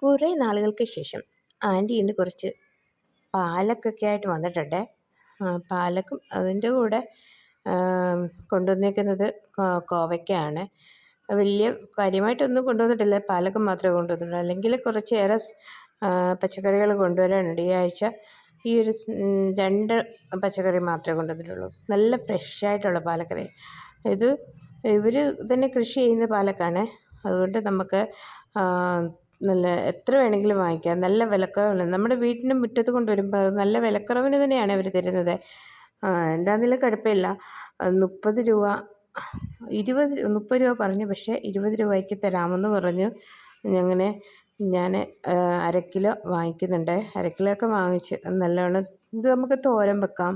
കുറേ നാളുകൾക്ക് ശേഷം ആൻറ്റി ഇന്ന് കുറച്ച് പാലക്കൊക്കെ ആയിട്ട് വന്നിട്ടുണ്ട്. പാലക്കും അതിൻ്റെ കൂടെ കൊണ്ടുവന്നേക്കുന്നത് കോവയ്ക്കയാണ്. വലിയ കാര്യമായിട്ടൊന്നും കൊണ്ടുവന്നിട്ടില്ല, പാലക്കം മാത്രമേ കൊണ്ടുവന്നിട്ടുള്ളൂ. അല്ലെങ്കിൽ കുറച്ചേറെ പച്ചക്കറികൾ കൊണ്ടുവരാനുണ്ട് ഈ ആഴ്ച. ഈ ഒരു 2 പച്ചക്കറി മാത്രമേ കൊണ്ടുവന്നിട്ടുള്ളൂ. നല്ല ഫ്രഷായിട്ടുള്ള പാലക്കറി. ഇത് ഇവർ തന്നെ കൃഷി ചെയ്യുന്ന പാലക്കാണ്. അതുകൊണ്ട് നമുക്ക് നല്ല എത്ര വേണമെങ്കിലും വാങ്ങിക്കാം. നല്ല വിലക്കുറവുള്ള നമ്മുടെ വീട്ടിൻ്റെ മുറ്റത്ത് കൊണ്ടുവരുമ്പോൾ അത് നല്ല വിലക്കുറവിന് തന്നെയാണ് അവർ തരുന്നത്. എന്താണെങ്കിലും കുഴപ്പമില്ല. 30 രൂപ 30 രൂപ പറഞ്ഞു, പക്ഷേ 20 രൂപയ്ക്ക് തരാമെന്ന് പറഞ്ഞു. ഞാൻ 1/2 കിലോ വാങ്ങിക്കുന്നുണ്ട്. 1/2 കിലോ ഒക്കെ വാങ്ങിച്ച് നല്ലവണ്ണം ഇത് നമുക്ക് തോരൻ വെക്കാം,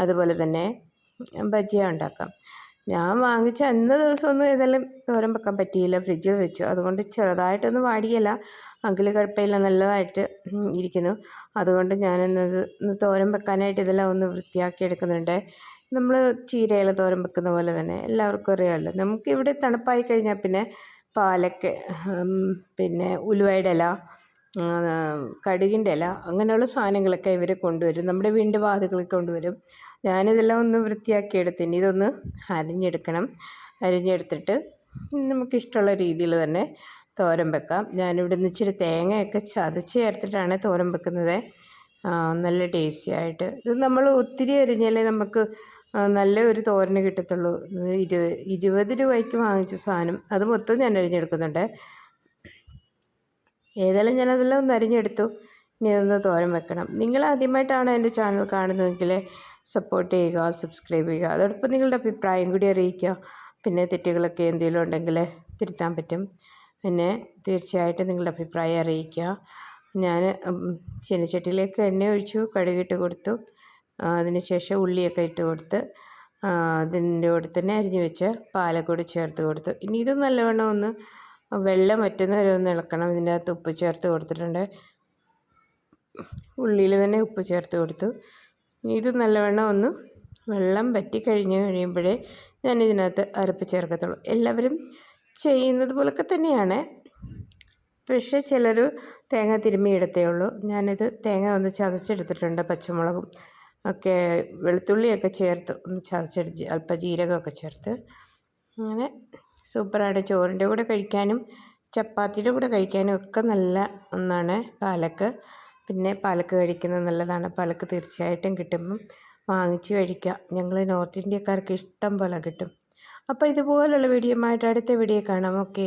അതുപോലെ തന്നെ ബജിയ ഉണ്ടാക്കാം. ഞാൻ വാങ്ങിച്ച അന്ന ദിവസമൊന്നും ഏതായാലും തോരൻ വെക്കാൻ പറ്റിയില്ല, ഫ്രിഡ്ജിൽ വെച്ചു. അതുകൊണ്ട് ചെറുതായിട്ടൊന്നും വാടിയില്ല, എങ്കിലും കുഴപ്പമില്ല, നല്ലതായിട്ട് ഇരിക്കുന്നു. അതുകൊണ്ട് ഞാനിന്നത് തോരൻ വെക്കാനായിട്ട് ഇതെല്ലാം ഒന്ന് വൃത്തിയാക്കി എടുക്കുന്നുണ്ട്. നമ്മൾ ചീരയില തോരൻ വെക്കുന്ന പോലെ തന്നെ എല്ലാവർക്കും അറിയാമല്ലോ. നമുക്കിവിടെ തണുപ്പായി കഴിഞ്ഞാൽ പിന്നെ പാലക്ക്, പിന്നെ ഉലുവയുടെ ഇല, കടുകിൻ്റെ ഇല, അങ്ങനെയുള്ള സാധനങ്ങളൊക്കെ ഇവർ കൊണ്ടുവരും, നമ്മുടെ വീടിൻ്റെ വാതിൽക്കൽ കൊണ്ടുവരും. ഞാനിതെല്ലാം ഒന്ന് വൃത്തിയാക്കി എടുത്തിന്. ഇതൊന്ന് അരിഞ്ഞെടുക്കണം. അരിഞ്ഞെടുത്തിട്ട് നമുക്കിഷ്ടമുള്ള രീതിയിൽ തന്നെ തോരൻ വെക്കാം. ഞാനിവിടെ നിന്ന് ഇച്ചിരി തേങ്ങയൊക്കെ ചതച്ച് ചേർത്തിട്ടാണ് തോരൻ വെക്കുന്നത്. നല്ല ടേസ്റ്റി ആയിട്ട്. ഇത് നമ്മൾ ഒത്തിരി അരിഞ്ഞാലേ നമുക്ക് നല്ല ഒരു തോരന് കിട്ടത്തുള്ളൂ. 20 രൂപയ്ക്ക് വാങ്ങിച്ച സാധനം അത് മൊത്തം ഞാൻ അരിഞ്ഞെടുക്കുന്നുണ്ട്. ഏതായാലും ഞാനതെല്ലാം ഒന്ന് അരിഞ്ഞെടുത്തു. ഇനി അതൊന്ന് തോരൻ വെക്കണം. നിങ്ങൾ ആദ്യമായിട്ടാണ് എൻ്റെ ചാനൽ കാണുന്നതെങ്കിൽ സപ്പോർട്ട് ചെയ്യുക, സബ്സ്ക്രൈബ് ചെയ്യുക. അതോടൊപ്പം നിങ്ങളുടെ അഭിപ്രായം കൂടി അറിയിക്കുക. പിന്നെ തെറ്റുകളൊക്കെ എന്തെങ്കിലും ഉണ്ടെങ്കിൽ തിരുത്താൻ പറ്റും. പിന്നെ തീർച്ചയായിട്ടും നിങ്ങളുടെ അഭിപ്രായം അറിയിക്കുക. ഞാൻ ചീനച്ചട്ടിയിലേക്ക് എണ്ണ ഒഴിച്ചു, കടുകിട്ട് കൊടുത്തു. അതിന് ശേഷം ഉള്ളിയൊക്കെ ഇട്ട് കൊടുത്ത് അതിൻ്റെ കൂടെ തന്നെ അരിഞ്ഞു വെച്ച പാലക്കൂടി ചേർത്ത് കൊടുത്തു. ഇനി ഇത് നല്ലവണ്ണം ഒന്ന് വെള്ളം വറ്റുന്നവരെ ഒന്ന് ഇളക്കണം. ഇതിൻ്റെ അകത്ത് ഉപ്പ് ചേർത്ത് കൊടുത്തിട്ടുണ്ട്, ഉള്ളിയിൽ തന്നെ ഉപ്പ് ചേർത്ത് കൊടുത്തു. ഇത് നല്ലവണ്ണം ഒന്ന് വെള്ളം വറ്റി കഴിയുമ്പോഴേ ഞാൻ ഇതിനകത്ത് അരപ്പ് ചേർക്കത്തുള്ളൂ. എല്ലാവരും ചെയ്യുന്നത് പോലൊക്കെ തന്നെയാണ്, പക്ഷേ ചിലർ തേങ്ങ തിരുമ്മിയിടത്തേ ഉള്ളൂ. ഞാനിത് തേങ്ങ ഒന്ന് ചതച്ചെടുത്തിട്ടുണ്ട്, പച്ചമുളകും ഒക്കെ വെളുത്തുള്ളിയൊക്കെ ചേർത്ത് ഒന്ന് ചതച്ചെടുത്ത് അല്പം ജീരകമൊക്കെ ചേർത്ത്. അങ്ങനെ സൂപ്പറായിട്ട് ചോറിൻ്റെ കൂടെ കഴിക്കാനും ചപ്പാത്തിയുടെ കൂടെ കഴിക്കാനും ഒക്കെ നല്ല ഒന്നാണ് പാലക്ക്. പിന്നെ പാലക്ക് കഴിക്കുന്നത് നല്ലതാണ്. പാലക്ക് തീർച്ചയായിട്ടും കിട്ടുമ്പം വാങ്ങിച്ച് കഴിക്കുക. ഞങ്ങൾ നോർത്ത് ഇന്ത്യക്കാർക്ക് ഇഷ്ടം പോലെ കിട്ടും. അപ്പോൾ ഇതുപോലുള്ള വീഡിയോ ആയിട്ട് അടുത്ത വീഡിയോ കാണാം. ഓക്കെ.